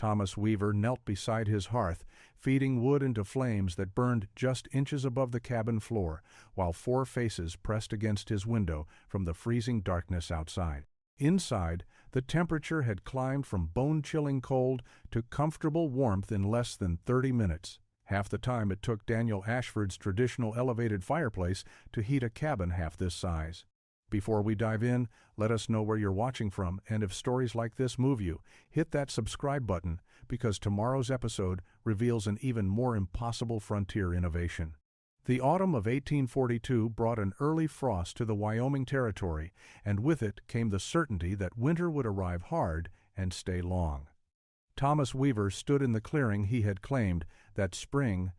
Thomas Weaver knelt beside his hearth, feeding wood into flames that burned just inches above the cabin floor, while 4 faces pressed against his window from the freezing darkness outside. Inside, the temperature had climbed from bone-chilling cold to comfortable warmth in less than 30 minutes, half the time it took Daniel Ashford's traditional elevated fireplace to heat a cabin half this size. Before we dive in, let us know where you're watching from, and if stories like this move you, hit that subscribe button, because tomorrow's episode reveals an even more impossible frontier innovation. The autumn of 1842 brought an early frost to the Wyoming Territory, and with it came the certainty that winter would arrive hard and stay long. Thomas Weaver stood in the clearing he had claimed that spring,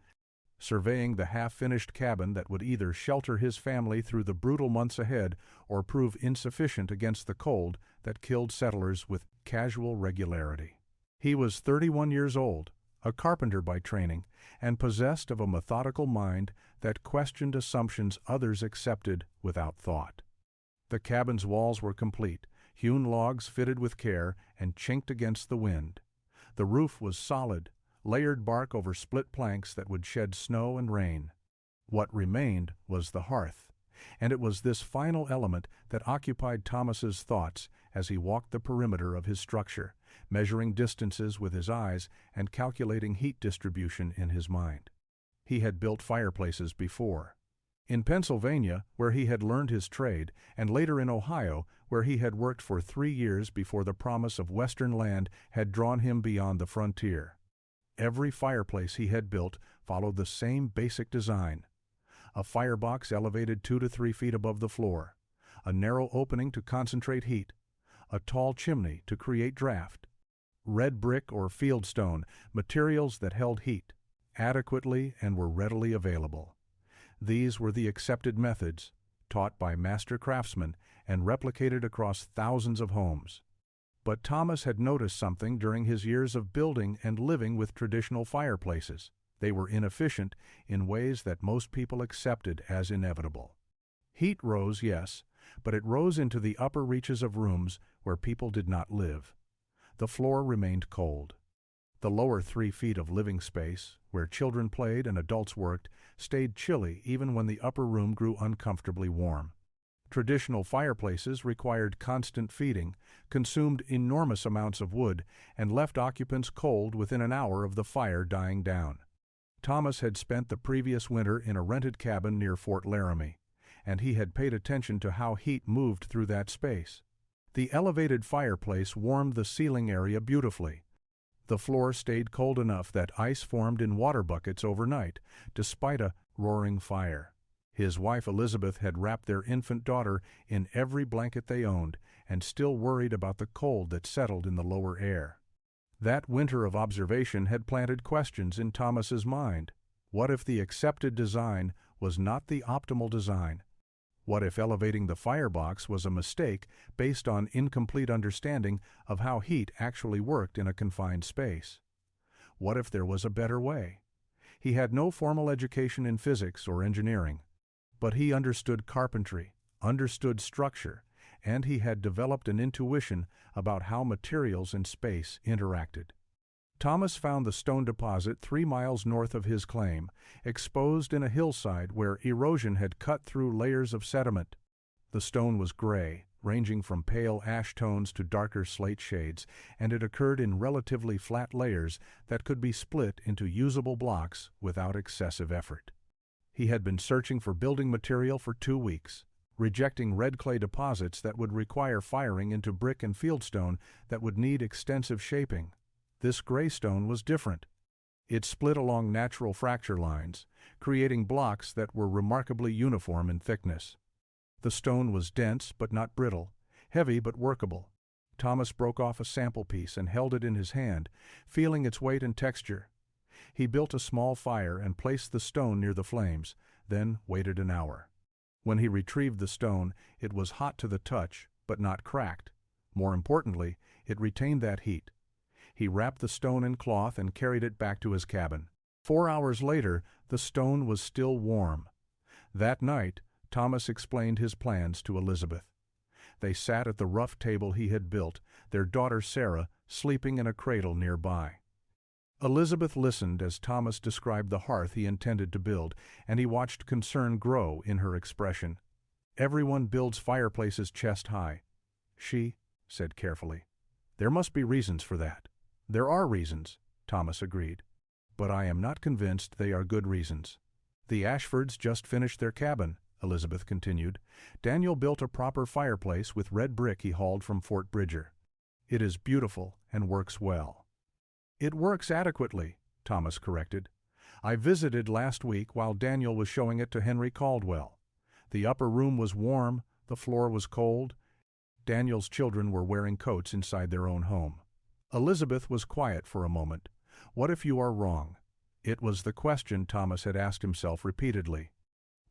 surveying the half-finished cabin that would either shelter his family through the brutal months ahead or prove insufficient against the cold that killed settlers with casual regularity. He was 31 years old, a carpenter by training, and possessed of a methodical mind that questioned assumptions others accepted without thought. The cabin's walls were complete, hewn logs fitted with care and chinked against the wind. The roof was solid, layered bark over split planks that would shed snow and rain. What remained was the hearth, and it was this final element that occupied Thomas's thoughts as he walked the perimeter of his structure, measuring distances with his eyes and calculating heat distribution in his mind. He had built fireplaces before. In Pennsylvania, where he had learned his trade, and later in Ohio, where he had worked for 3 years before the promise of western land had drawn him beyond the frontier. Every fireplace he had built followed the same basic design. A firebox elevated 2 to 3 feet above the floor, a narrow opening to concentrate heat, a tall chimney to create draft, red brick or fieldstone, materials that held heat adequately and were readily available. These were the accepted methods, taught by master craftsmen and replicated across thousands of homes. But Thomas had noticed something during his years of building and living with traditional fireplaces. They were inefficient in ways that most people accepted as inevitable. Heat rose, yes, but it rose into the upper reaches of rooms where people did not live. The floor remained cold. The lower 3 feet of living space, where children played and adults worked, stayed chilly even when the upper room grew uncomfortably warm. Traditional fireplaces required constant feeding, consumed enormous amounts of wood, and left occupants cold within an hour of the fire dying down. Thomas had spent the previous winter in a rented cabin near Fort Laramie, and he had paid attention to how heat moved through that space. The elevated fireplace warmed the ceiling area beautifully. The floor stayed cold enough that ice formed in water buckets overnight, despite a roaring fire. His wife Elizabeth had wrapped their infant daughter in every blanket they owned, and still worried about the cold that settled in the lower air. That winter of observation had planted questions in Thomas's mind. What if the accepted design was not the optimal design? What if elevating the firebox was a mistake based on incomplete understanding of how heat actually worked in a confined space? What if there was a better way? He had no formal education in physics or engineering, but he understood carpentry, understood structure, and he had developed an intuition about how materials and space interacted. Thomas found the stone deposit 3 miles north of his claim, exposed in a hillside where erosion had cut through layers of sediment. The stone was gray, ranging from pale ash tones to darker slate shades, and it occurred in relatively flat layers that could be split into usable blocks without excessive effort. He had been searching for building material for 2 weeks, rejecting red clay deposits that would require firing into brick and fieldstone that would need extensive shaping. This gray stone was different. It split along natural fracture lines, creating blocks that were remarkably uniform in thickness. The stone was dense but not brittle, heavy but workable. Thomas broke off a sample piece and held it in his hand, feeling its weight and texture. He built a small fire and placed the stone near the flames, then waited an hour. When he retrieved the stone, it was hot to the touch, but not cracked. More importantly, it retained that heat. He wrapped the stone in cloth and carried it back to his cabin. 4 hours later, the stone was still warm. That night, Thomas explained his plans to Elizabeth. They sat at the rough table he had built, their daughter Sarah sleeping in a cradle nearby. Elizabeth listened as Thomas described the hearth he intended to build, and he watched concern grow in her expression. "Everyone builds fireplaces chest high," she said carefully. "There must be reasons for that." "There are reasons," Thomas agreed. "But I am not convinced they are good reasons." "The Ashfords just finished their cabin," Elizabeth continued. "Daniel built a proper fireplace with red brick he hauled from Fort Bridger. It is beautiful and works well." "It works adequately," Thomas corrected. "I visited last week while Daniel was showing it to Henry Caldwell. The upper room was warm, the floor was cold. Daniel's children were wearing coats inside their own home." Elizabeth was quiet for a moment. "What if you are wrong?" It was the question Thomas had asked himself repeatedly.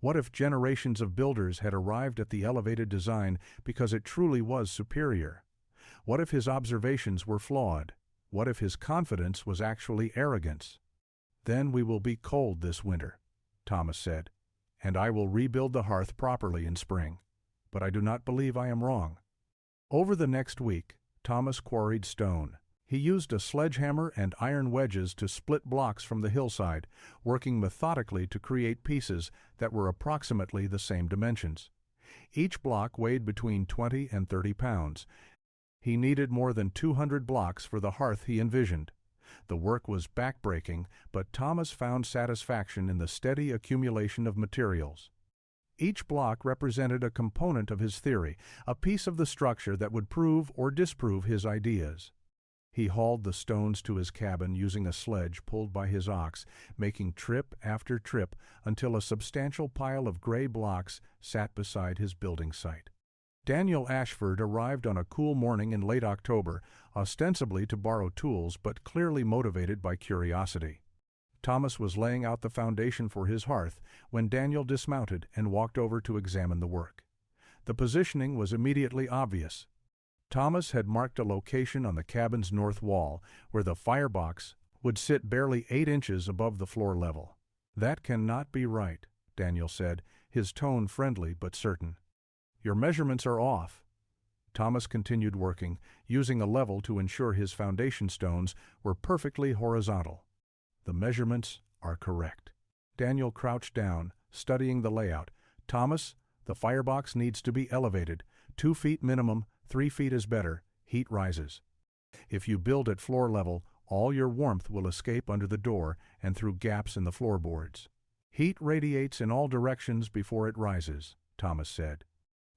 What if generations of builders had arrived at the elevated design because it truly was superior? What if his observations were flawed? What if his confidence was actually arrogance? "Then we will be cold this winter," Thomas said, "and I will rebuild the hearth properly in spring. But I do not believe I am wrong." Over the next week, Thomas quarried stone. He used a sledgehammer and iron wedges to split blocks from the hillside, working methodically to create pieces that were approximately the same dimensions. Each block weighed between 20 and 30 pounds. He needed more than 200 blocks for the hearth he envisioned. The work was backbreaking, but Thomas found satisfaction in the steady accumulation of materials. Each block represented a component of his theory, a piece of the structure that would prove or disprove his ideas. He hauled the stones to his cabin using a sledge pulled by his ox, making trip after trip until a substantial pile of gray blocks sat beside his building site. Daniel Ashford arrived on a cool morning in late October, ostensibly to borrow tools but clearly motivated by curiosity. Thomas was laying out the foundation for his hearth when Daniel dismounted and walked over to examine the work. The positioning was immediately obvious. Thomas had marked a location on the cabin's north wall where the firebox would sit barely 8 inches above the floor level. "That cannot be right," Daniel said, his tone friendly but certain. "Your measurements are off." Thomas continued working, using a level to ensure his foundation stones were perfectly horizontal. "The measurements are correct." Daniel crouched down, studying the layout. "Thomas, the firebox needs to be elevated. 2 feet minimum, 3 feet is better. Heat rises. If you build at floor level, all your warmth will escape under the door and through gaps in the floorboards. Heat radiates in all directions before it rises," Thomas said.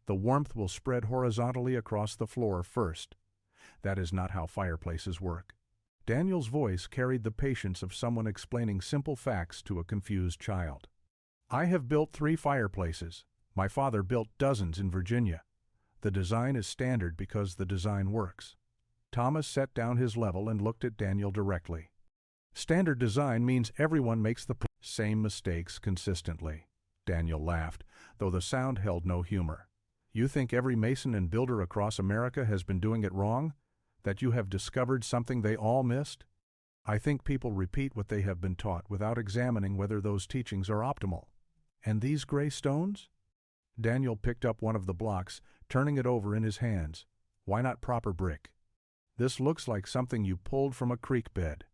"The warmth will spread horizontally across the floor first. That is not how fireplaces work." Daniel's voice carried the patience of someone explaining simple facts to a confused child. "I have built 3 fireplaces. My father built dozens in Virginia. The design is standard because the design works." Thomas set down his level and looked at Daniel directly. "Standard design means everyone makes the same mistakes consistently." Daniel laughed, though the sound held no humor. "You think every mason and builder across America has been doing it wrong? That you have discovered something they all missed? I think people repeat what they have been taught without examining whether those teachings are optimal." "And these gray stones?" Daniel picked up one of the blocks, turning it over in his hands. "Why not proper brick? This looks like something you pulled from a creek bed."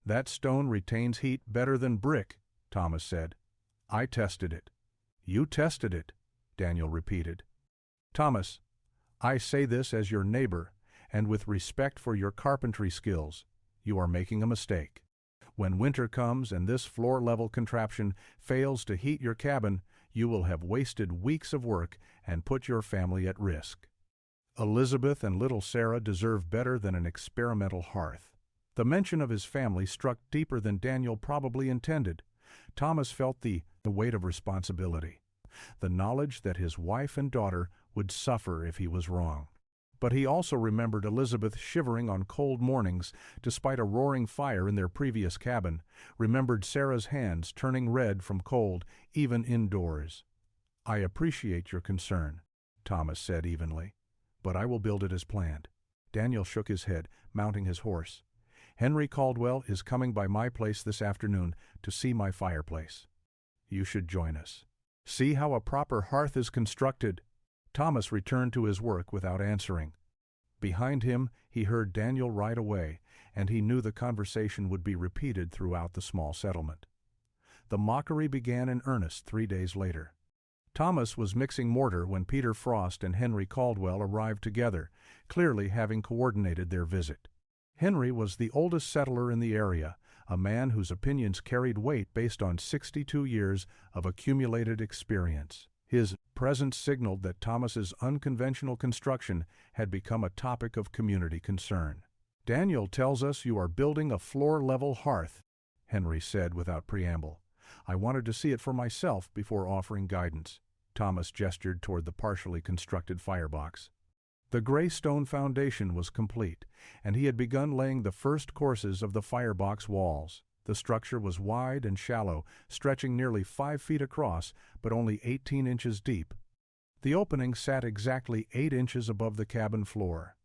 "That stone retains heat better than brick," Thomas said. "I tested it." "You tested it," Daniel repeated. "Thomas, I say this as your neighbor, and with respect for your carpentry skills. You are making a mistake. When winter comes and this floor-level contraption fails to heat your cabin, you will have wasted weeks of work and put your family at risk." Elizabeth and little Sarah deserve better than an experimental hearth. The mention of his family struck deeper than Daniel probably intended. Thomas felt the weight of responsibility, the knowledge that his wife and daughter would suffer if he was wrong. But he also remembered Elizabeth shivering on cold mornings despite a roaring fire in their previous cabin, remembered Sarah's hands turning red from cold, even indoors. "I appreciate your concern," Thomas said evenly, "but I will build it as planned." Daniel shook his head, mounting his horse. "Henry Caldwell is coming by my place this afternoon to see my fireplace. You should join us. See how a proper hearth is constructed." Thomas returned to his work without answering. Behind him, he heard Daniel ride away, and he knew the conversation would be repeated throughout the small settlement. The mockery began in earnest 3 days later. Thomas was mixing mortar when Peter Frost and Henry Caldwell arrived together, clearly having coordinated their visit. Henry was the oldest settler in the area, a man whose opinions carried weight based on 62 years of accumulated experience. His presence signaled that Thomas's unconventional construction had become a topic of community concern. "Daniel tells us you are building a floor-level hearth," Henry said without preamble. "I wanted to see it for myself before offering guidance." Thomas gestured toward the partially constructed firebox. The gray stone foundation was complete, and he had begun laying the first courses of the firebox walls. The structure was wide and shallow, stretching nearly 5 feet across, but only 18 inches deep. The opening sat exactly 8 inches above the cabin floor.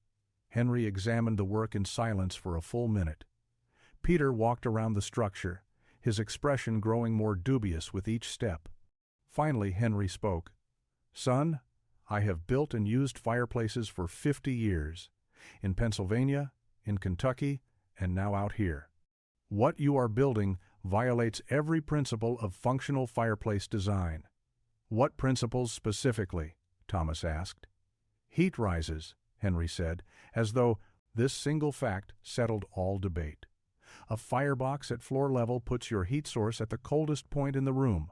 Henry examined the work in silence for a full minute. Peter walked around the structure, his expression growing more dubious with each step. Finally, Henry spoke. "Son, I have built and used fireplaces for 50 years, in Pennsylvania, in Kentucky, and now out here. What you are building violates every principle of functional fireplace design." "What principles specifically?" Thomas asked. "Heat rises," Henry said, as though this single fact settled all debate. "A firebox at floor level puts your heat source at the coldest point in the room.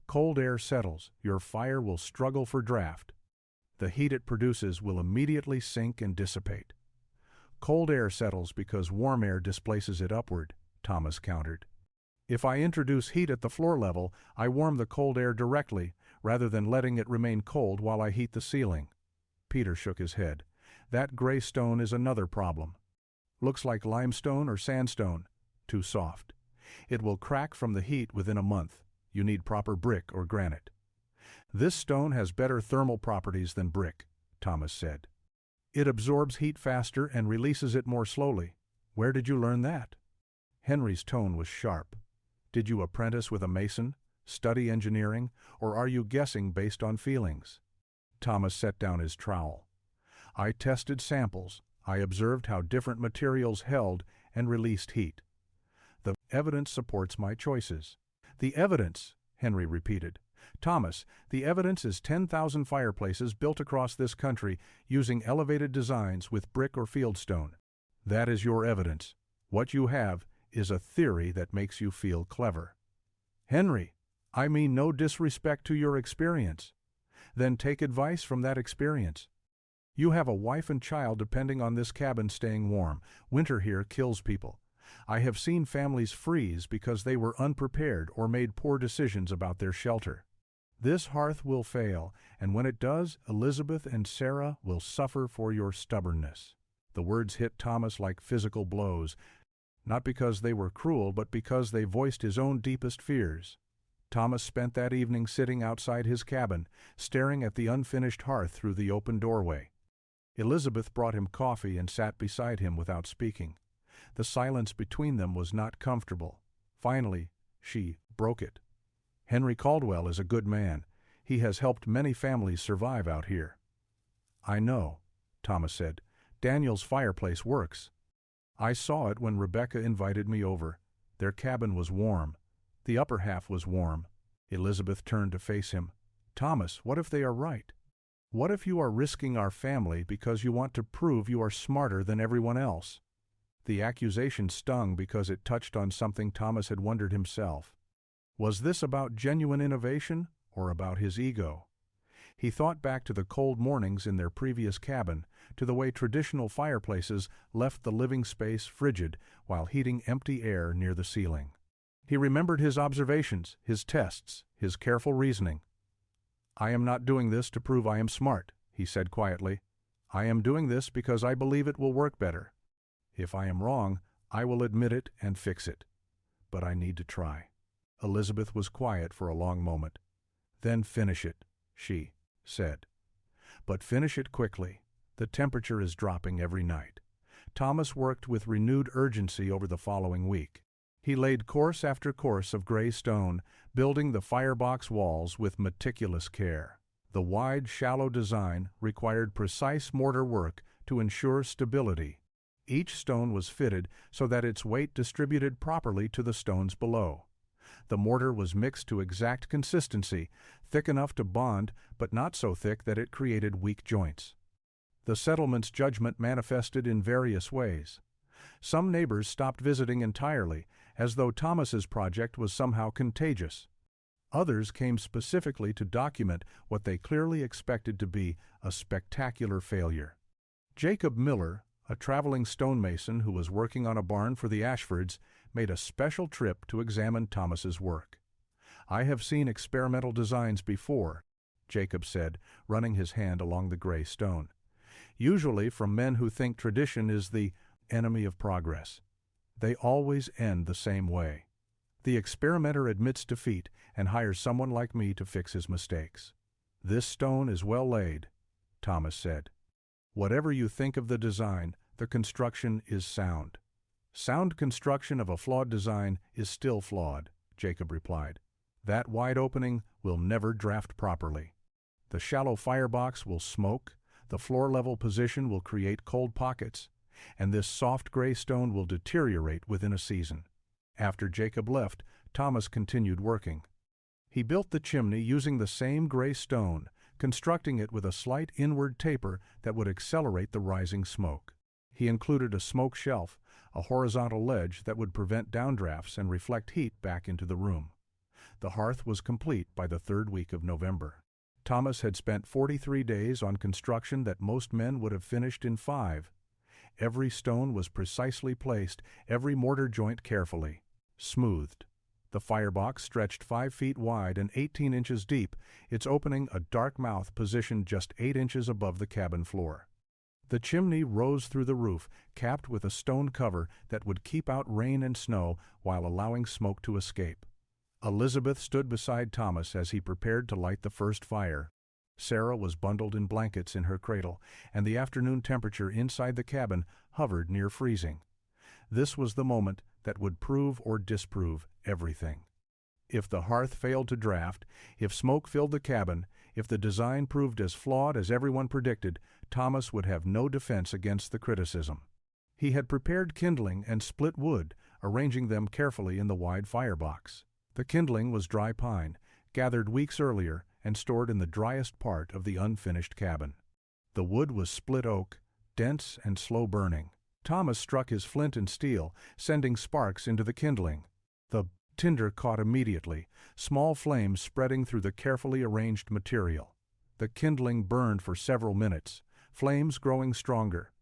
Cold air settles, your fire will struggle for draft. The heat it produces will immediately sink and dissipate." "Cold air settles because warm air displaces it upward," Thomas countered. "If I introduce heat at the floor level, I warm the cold air directly, rather than letting it remain cold while I heat the ceiling." Peter shook his head. "That gray stone is another problem. Looks like limestone or sandstone. Too soft. It will crack from the heat within a month. You need proper brick or granite." "This stone has better thermal properties than brick," Thomas said. "It absorbs heat faster and releases it more slowly. Where did you learn that?" Henry's tone was sharp. "Did you apprentice with a mason, study engineering, or are you guessing based on feelings?" Thomas set down his trowel. "I tested samples. I observed how different materials held and released heat. The evidence supports my choices." "The evidence," Henry repeated. "Thomas, the evidence is 10,000 fireplaces built across this country using elevated designs with brick or fieldstone. That is your evidence. What you have is a theory that makes you feel clever." "Henry, I mean no disrespect to your experience." "Then take advice from that experience. You have a wife and child depending on this cabin staying warm. Winter here kills people. I have seen families freeze because they were unprepared or made poor decisions about their shelter. This hearth will fail, and when it does, Elizabeth and Sarah will suffer for your stubbornness." The words hit Thomas like physical blows, not because they were cruel, but because they voiced his own deepest fears. Thomas spent that evening sitting outside his cabin, staring at the unfinished hearth through the open doorway. Elizabeth brought him coffee and sat beside him without speaking. The silence between them was not comfortable. Finally, she broke it. "Henry Caldwell is a good man. He has helped many families survive out here." "I know," Thomas said. "Daniel's fireplace works. I saw it when Rebecca invited me over. Their cabin was warm. The upper half was warm." Elizabeth turned to face him. "Thomas, what if they are right? What if you are risking our family because you want to prove you are smarter than everyone else?" The accusation stung because it touched on something Thomas had wondered himself. Was this about genuine innovation or about his ego? He thought back to the cold mornings in their previous cabin, to the way traditional fireplaces left the living space frigid while heating empty air near the ceiling. He remembered his observations, his tests, his careful reasoning. "I am not doing this to prove I am smart," he said quietly. "I am doing this because I believe it will work better. If I am wrong, I will admit it and fix it. But I need to try." Elizabeth was quiet for a long moment. "Then finish it," she said. "But finish it quickly. The temperature is dropping every night." Thomas worked with renewed urgency over the following week. He laid course after course of gray stone, building the firebox walls with meticulous care. The wide, shallow design required precise mortar work to ensure stability. Each stone was fitted so that its weight distributed properly to the stones below. The mortar was mixed to exact consistency, thick enough to bond but not so thick that it created weak joints. The settlement's judgment manifested in various ways. Some neighbors stopped visiting entirely, as though Thomas's project was somehow contagious. Others came specifically to document what they clearly expected to be a spectacular failure. Jacob Miller, a traveling stonemason who was working on a barn for the Ashfords, made a special trip to examine Thomas's work. "I have seen experimental designs before," Jacob said, running his hand along the gray stone. "Usually from men who think tradition is the enemy of progress. They always end the same way. The experimenter admits defeat and hires someone like me to fix his mistakes. This stone is well laid," Thomas said. "Whatever you think of the design, the construction is sound." "Sound construction of a flawed design is still flawed," Jacob replied. "That wide opening will never draft properly. The shallow firebox will smoke, the floor-level position will create cold pockets, and this soft gray stone will deteriorate within a season." After Jacob left, Thomas continued working. He built the chimney using the same gray stone, constructing it with a slight inward taper that would accelerate the rising smoke. He included a smoke shelf, a horizontal ledge that would prevent downdrafts and reflect heat back into the room. The hearth was complete by the third week of November. Thomas had spent 43 days on construction that most men would have finished in 5. Every stone was precisely placed, every mortar joint carefully smoothed. The firebox stretched 5 feet wide and 18 inches deep, its opening a dark mouth positioned just 8 inches above the cabin floor. The chimney rose through the roof, capped with a stone cover that would keep out rain and snow while allowing smoke to escape. Elizabeth stood beside Thomas as he prepared to light the first fire. Sarah was bundled in blankets in her cradle, and the afternoon temperature inside the cabin hovered near freezing. This was the moment that would prove or disprove everything. If the hearth failed to draft, if smoke filled the cabin, if the design proved as flawed as everyone predicted, Thomas would have no defense against the criticism. He had prepared kindling and split wood, arranging them carefully in the wide firebox. The kindling was dry pine, gathered weeks earlier and stored in the driest part of the unfinished cabin. The wood was split oak, dense and slow burning. Thomas struck his flint and steel, sending sparks into the kindling. The tinder caught immediately, small flames spreading through the carefully arranged material. The kindling burned for several minutes, flames growing stronger.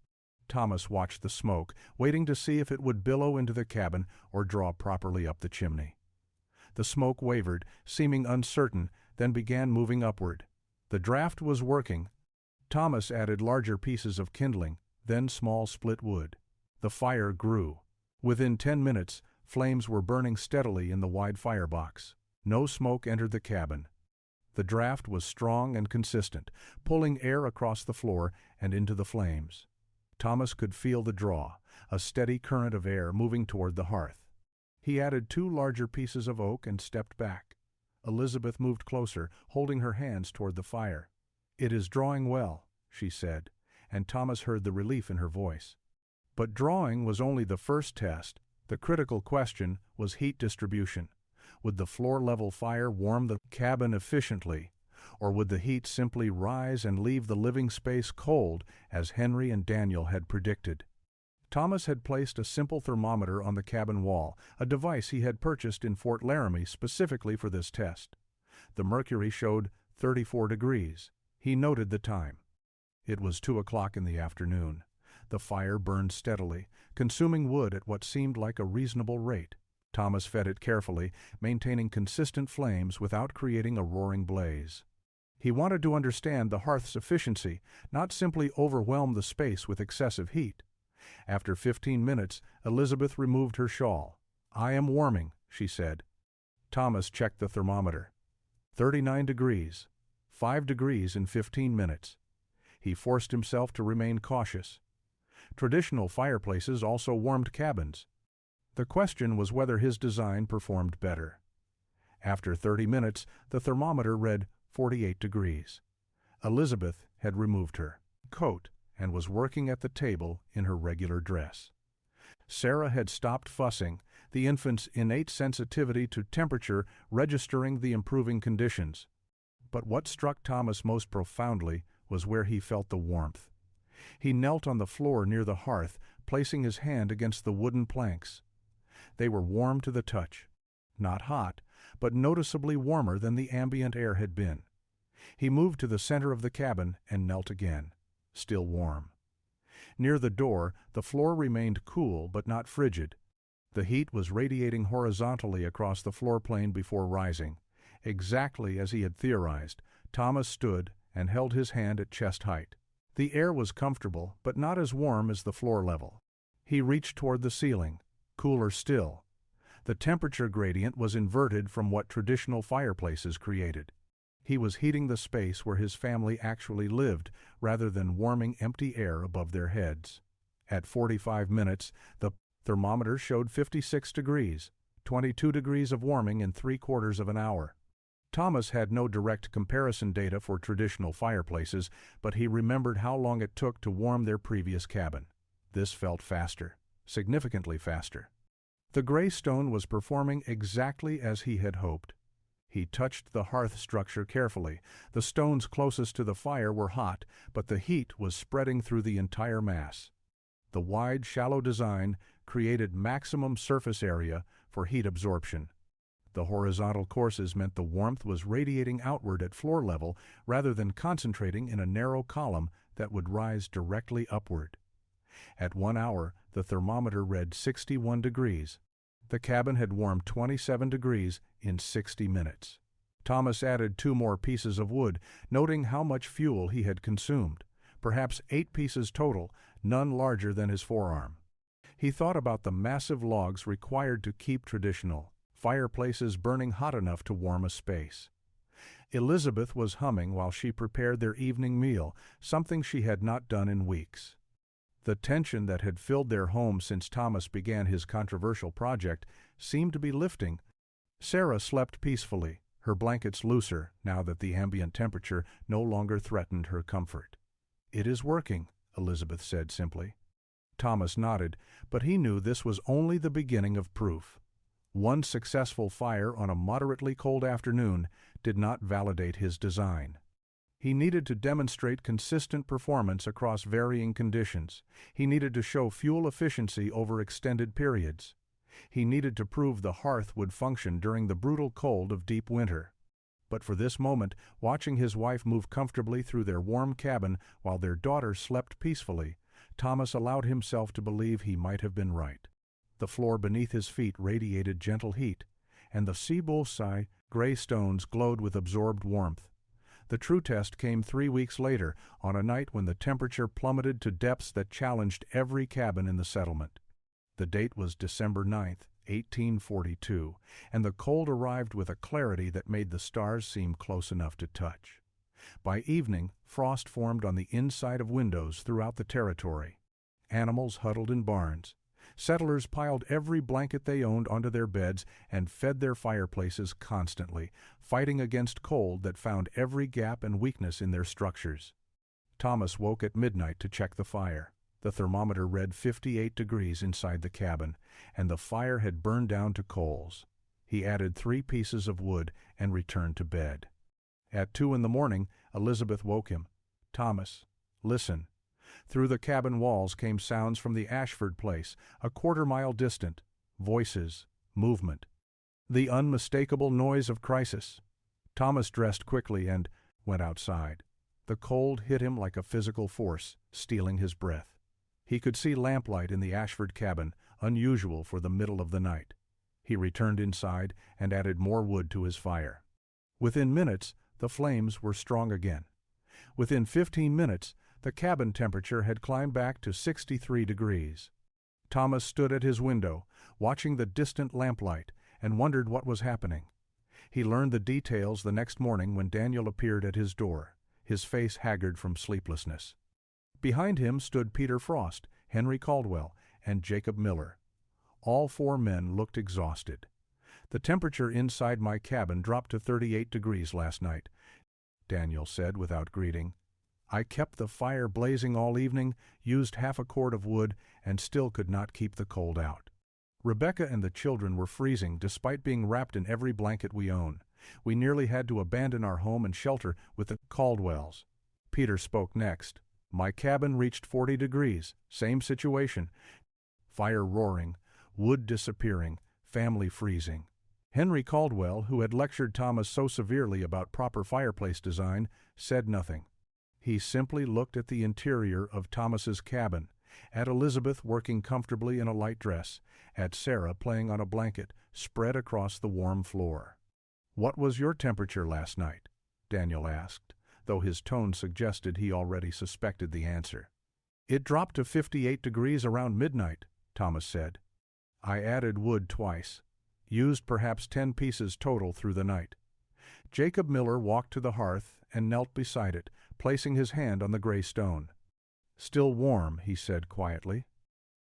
Thomas watched the smoke, waiting to see if it would billow into the cabin or draw properly up the chimney. The smoke wavered, seeming uncertain, then began moving upward. The draft was working. Thomas added larger pieces of kindling, then small split wood. The fire grew. Within 10 minutes, flames were burning steadily in the wide firebox. No smoke entered the cabin. The draft was strong and consistent, pulling air across the floor and into the flames. Thomas could feel the draw, a steady current of air moving toward the hearth. He added 2 larger pieces of oak and stepped back. Elizabeth moved closer, holding her hands toward the fire. "It is drawing well," she said, and Thomas heard the relief in her voice. But drawing was only the first test. The critical question was heat distribution. Would the floor-level fire warm the cabin efficiently, or would the heat simply rise and leave the living space cold, as Henry and Daniel had predicted? Thomas had placed a simple thermometer on the cabin wall, a device he had purchased in Fort Laramie specifically for this test. The mercury showed 34 degrees. He noted the time. It was 2 o'clock in the afternoon. The fire burned steadily, consuming wood at what seemed like a reasonable rate. Thomas fed it carefully, maintaining consistent flames without creating a roaring blaze. He wanted to understand the hearth's efficiency, not simply overwhelm the space with excessive heat. After 15 minutes, Elizabeth removed her shawl. "I am warming," she said. Thomas checked the thermometer. 39 degrees. 5 degrees in 15 minutes. He forced himself to remain cautious. Traditional fireplaces also warmed cabins. The question was whether his design performed better. After 30 minutes, the thermometer read 48 degrees. Elizabeth had removed her coat and was working at the table in her regular dress. Sarah had stopped fussing, the infant's innate sensitivity to temperature registering the improving conditions. But what struck Thomas most profoundly was where he felt the warmth. He knelt on the floor near the hearth, placing his hand against the wooden planks. They were warm to the touch. Not hot, but noticeably warmer than the ambient air had been. He moved to the center of the cabin and knelt again. Still warm. Near the door, the floor remained cool but not frigid. The heat was radiating horizontally across the floor plane before rising. Exactly as he had theorized, Thomas stood and held his hand at chest height. The air was comfortable, but not as warm as the floor level. He reached toward the ceiling, cooler still. The temperature gradient was inverted from what traditional fireplaces created. He was heating the space where his family actually lived, rather than warming empty air above their heads. At 45 minutes, the thermometer showed 56 degrees, 22 degrees of warming in 3/4 of an hour. Thomas had no direct comparison data for traditional fireplaces, but he remembered how long it took to warm their previous cabin. This felt faster, significantly faster. The gray stone was performing exactly as he had hoped. He touched the hearth structure carefully. The stones closest to the fire were hot, but the heat was spreading through the entire mass. The wide, shallow design created maximum surface area for heat absorption. The horizontal courses meant the warmth was radiating outward at floor level rather than concentrating in a narrow column that would rise directly upward. At 1 hour, the thermometer read 61 degrees. The cabin had warmed 27 degrees in 60 minutes. Thomas added 2 more pieces of wood, noting how much fuel he had consumed. Perhaps 8 pieces total, none larger than his forearm. He thought about the massive logs required to keep traditional fireplaces burning hot enough to warm a space. Elizabeth was humming while she prepared their evening meal, something she had not done in weeks. The tension that had filled their home since Thomas began his controversial project seemed to be lifting. Sarah slept peacefully, her blankets looser now that the ambient temperature no longer threatened her comfort. "It is working," Elizabeth said simply. Thomas nodded, but he knew this was only the beginning of proof. One successful fire on a moderately cold afternoon did not validate his design. He needed to demonstrate consistent performance across varying conditions. He needed to show fuel efficiency over extended periods. He needed to prove the hearth would function during the brutal cold of deep winter. But for this moment, watching his wife move comfortably through their warm cabin while their daughter slept peacefully, Thomas allowed himself to believe he might have been right. The floor beneath his feet radiated gentle heat, and the Seabullseye gray stones glowed with absorbed warmth. The true test came 3 weeks later, on a night when the temperature plummeted to depths that challenged every cabin in the settlement. The date was December 9th, 1842, and the cold arrived with a clarity that made the stars seem close enough to touch. By evening, frost formed on the inside of windows throughout the territory. Animals huddled in barns. Settlers piled every blanket they owned onto their beds and fed their fireplaces constantly, fighting against cold that found every gap and weakness in their structures. Thomas woke at midnight to check the fire. The thermometer read 58 degrees inside the cabin, and the fire had burned down to coals. He added 3 pieces of wood and returned to bed. At 2 in the morning, Elizabeth woke him. "Thomas, listen." Through the cabin walls came sounds from the Ashford place, a 1/4 mile distant. Voices, movement. The unmistakable noise of crisis. Thomas dressed quickly and went outside. The cold hit him like a physical force, stealing his breath. He could see lamplight in the Ashford cabin, unusual for the middle of the night. He returned inside and added more wood to his fire. Within minutes, the flames were strong again. Within 15 minutes, the cabin temperature had climbed back to 63 degrees. Thomas stood at his window, watching the distant lamplight, and wondered what was happening. He learned the details the next morning when Daniel appeared at his door, his face haggard from sleeplessness. Behind him stood Peter Frost, Henry Caldwell, and Jacob Miller. All 4 men looked exhausted. "The temperature inside my cabin dropped to 38 degrees last night," Daniel said without greeting. I kept the fire blazing all evening, used half a cord of wood, and still could not keep the cold out. Rebecca and the children were freezing despite being wrapped in every blanket we own. We nearly had to abandon our home and shelter with the Caldwells. Peter spoke next. My cabin reached 40 degrees, same situation. Fire roaring, wood disappearing, family freezing. Henry Caldwell, who had lectured Thomas so severely about proper fireplace design, said nothing. He simply looked at the interior of Thomas's cabin, at Elizabeth working comfortably in a light dress, at Sarah playing on a blanket spread across the warm floor. "What was your temperature last night?" Daniel asked, though his tone suggested he already suspected the answer. "It dropped to 58 degrees around midnight," Thomas said. "I added wood twice. Used perhaps 10 pieces total through the night." Jacob Miller walked to the hearth and knelt beside it, placing his hand on the gray stone. "Still warm," he said quietly.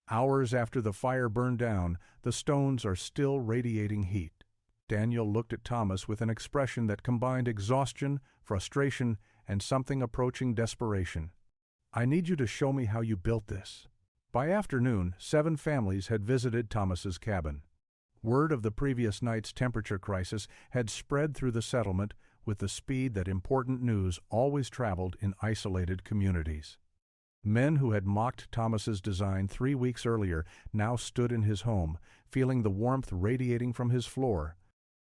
"Hours after the fire burned down, the stones are still radiating heat." Daniel looked at Thomas with an expression that combined exhaustion, frustration, and something approaching desperation. "I need you to show me how you built this." By afternoon, 7 families had visited Thomas's cabin. Word of the previous night's temperature crisis had spread through the settlement with the speed that important news always traveled in isolated communities. Men who had mocked Thomas's design 3 weeks earlier now stood in his home, feeling the warmth radiating from his floor.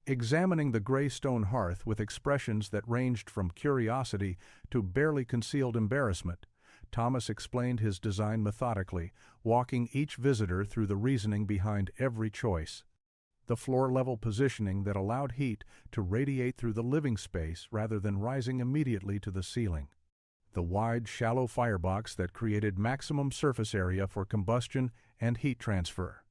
Examining the gray stone hearth with expressions that ranged from curiosity to barely concealed embarrassment, Thomas explained his design methodically, walking each visitor through the reasoning behind every choice. The floor-level positioning that allowed heat to radiate through the living space rather than rising immediately to the ceiling. The wide, shallow firebox that created maximum surface area for combustion and heat transfer.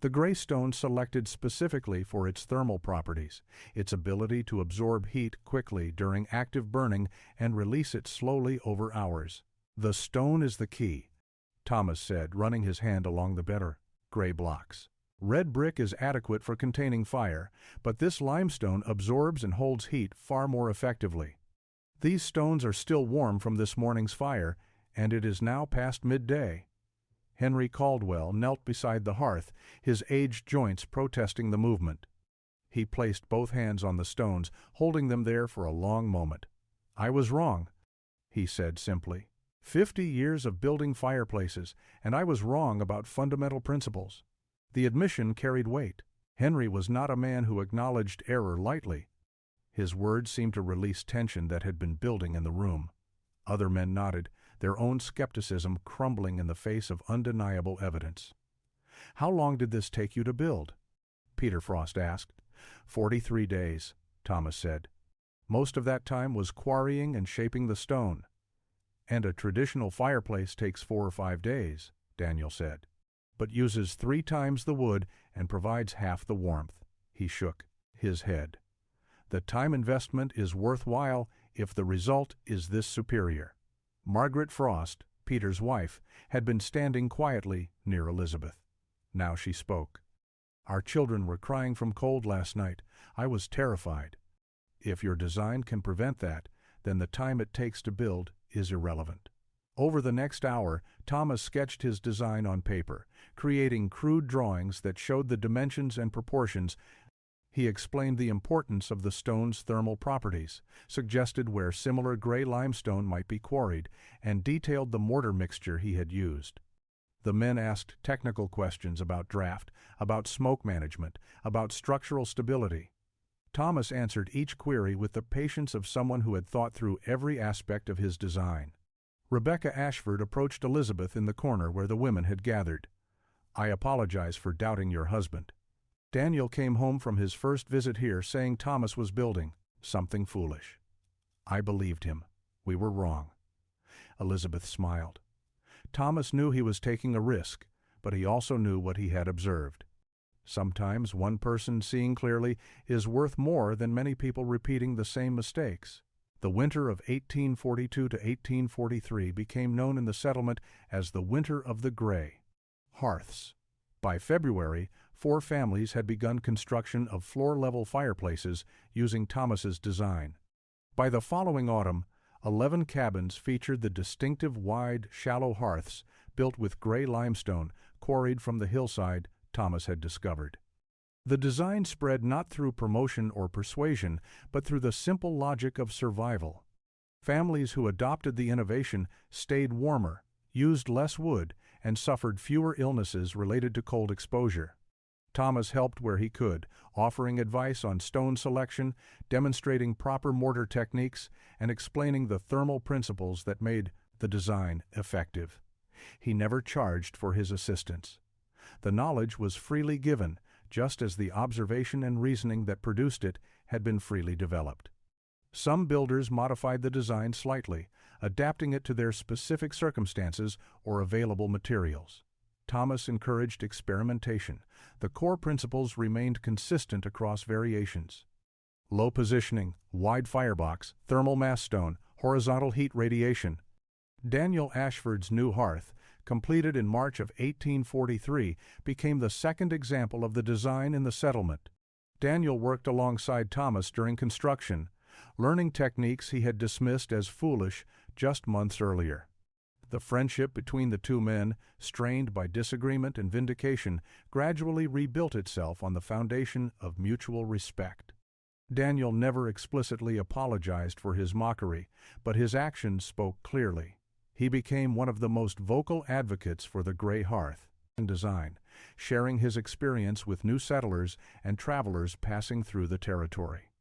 The gray stone selected specifically for its thermal properties, its ability to absorb heat quickly during active burning and release it slowly over hours. "The stone is the key," Thomas said, running his hand along the better gray blocks. "Red brick is adequate for containing fire, but this limestone absorbs and holds heat far more effectively. These stones are still warm from this morning's fire, and it is now past midday." Henry Caldwell knelt beside the hearth, his aged joints protesting the movement. He placed both hands on the stones, holding them there for a long moment. "I was wrong," he said simply. 50 years of building fireplaces, and I was wrong about fundamental principles." The admission carried weight. Henry was not a man who acknowledged error lightly. His words seemed to release tension that had been building in the room. Other men nodded, their own skepticism crumbling in the face of undeniable evidence. "How long did this take you to build?" Peter Frost asked. 43 days, Thomas said. "Most of that time was quarrying and shaping the stone." "And a traditional fireplace takes 4 or 5 days, Daniel said, "but uses 3 times the wood and provides half the warmth." He shook his head. "The time investment is worthwhile if the result is this superior." Margaret Frost, Peter's wife, had been standing quietly near Elizabeth. Now she spoke. "Our children were crying from cold last night. I was terrified. If your design can prevent that, then the time it takes to build is irrelevant." Over the next hour, Thomas sketched his design on paper, creating crude drawings that showed the dimensions and proportions. He explained the importance of the stone's thermal properties, suggested where similar gray limestone might be quarried, and detailed the mortar mixture he had used. The men asked technical questions about draft, about smoke management, about structural stability. Thomas answered each query with the patience of someone who had thought through every aspect of his design. Rebecca Ashford approached Elizabeth in the corner where the women had gathered. "I apologize for doubting your husband. Daniel came home from his first visit here saying Thomas was building something foolish. I believed him. We were wrong." Elizabeth smiled. Thomas knew he was taking a risk, but he also knew what he had observed. Sometimes one person seeing clearly is worth more than many people repeating the same mistakes. The winter of 1842 to 1843 became known in the settlement as the Winter of the Gray. Hearths. By February, 4 families had begun construction of floor-level fireplaces using Thomas's design. By the following autumn, 11 cabins featured the distinctive wide, shallow hearths built with gray limestone quarried from the hillside Thomas had discovered. The design spread not through promotion or persuasion, but through the simple logic of survival. Families who adopted the innovation stayed warmer, used less wood, and suffered fewer illnesses related to cold exposure. Thomas helped where he could, offering advice on stone selection, demonstrating proper mortar techniques, and explaining the thermal principles that made the design effective. He never charged for his assistance. The knowledge was freely given, just as the observation and reasoning that produced it had been freely developed. Some builders modified the design slightly, adapting it to their specific circumstances or available materials. Thomas encouraged experimentation. The core principles remained consistent across variations. Low positioning, wide firebox, thermal mass stone, horizontal heat radiation. Daniel Ashford's new hearth, completed in March of 1843, became the second example of the design in the settlement. Daniel worked alongside Thomas during construction, learning techniques he had dismissed as foolish just months earlier. The friendship between the two men, strained by disagreement and vindication, gradually rebuilt itself on the foundation of mutual respect. Daniel never explicitly apologized for his mockery, but his actions spoke clearly. He became one of the most vocal advocates for the gray hearth design, sharing his experience with new settlers and travelers passing through the territory.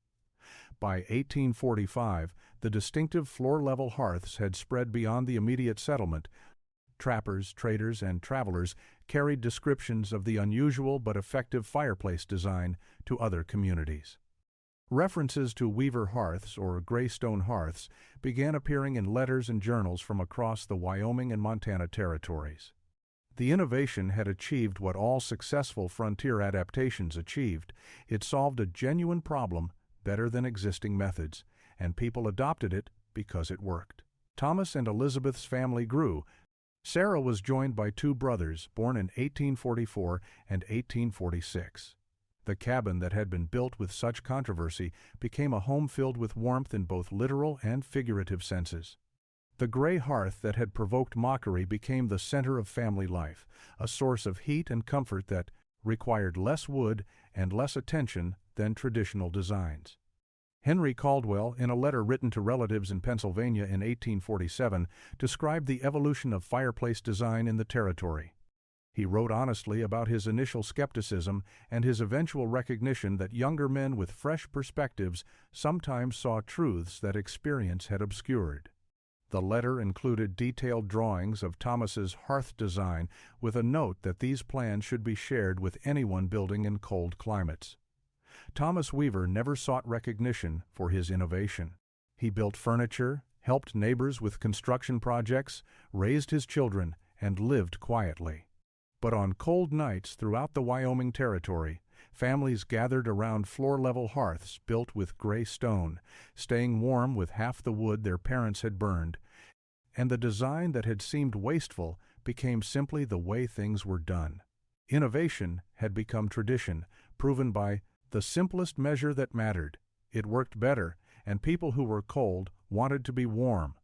By 1845, the distinctive floor-level hearths had spread beyond the immediate settlement. Trappers, traders, and travelers carried descriptions of the unusual but effective fireplace design to other communities. References to weaver hearths or gray stone hearths began appearing in letters and journals from across the Wyoming and Montana territories. The innovation had achieved what all successful frontier adaptations achieved. It solved a genuine problem better than existing methods, and people adopted it because it worked. Thomas and Elizabeth's family grew. Sarah was joined by two brothers, born in 1844 and 1846. The cabin that had been built with such controversy became a home filled with warmth in both literal and figurative senses. The gray hearth that had provoked mockery became the center of family life, a source of heat and comfort that required less wood and less attention than traditional designs. Henry Caldwell, in a letter written to relatives in Pennsylvania in 1847, described the evolution of fireplace design in the territory. He wrote honestly about his initial skepticism and his eventual recognition that younger men with fresh perspectives sometimes saw truths that experience had obscured. The letter included detailed drawings of Thomas's hearth design with a note that these plans should be shared with anyone building in cold climates. Thomas Weaver never sought recognition for his innovation. He built furniture, helped neighbors with construction projects, raised his children, and lived quietly. But on cold nights throughout the Wyoming Territory, families gathered around floor-level hearths built with gray stone, staying warm with half the wood their parents had burned, and the design that had seemed wasteful became simply the way things were done. Innovation had become tradition, proven by the simplest measure that mattered. It worked better, and people who were cold wanted to be warm.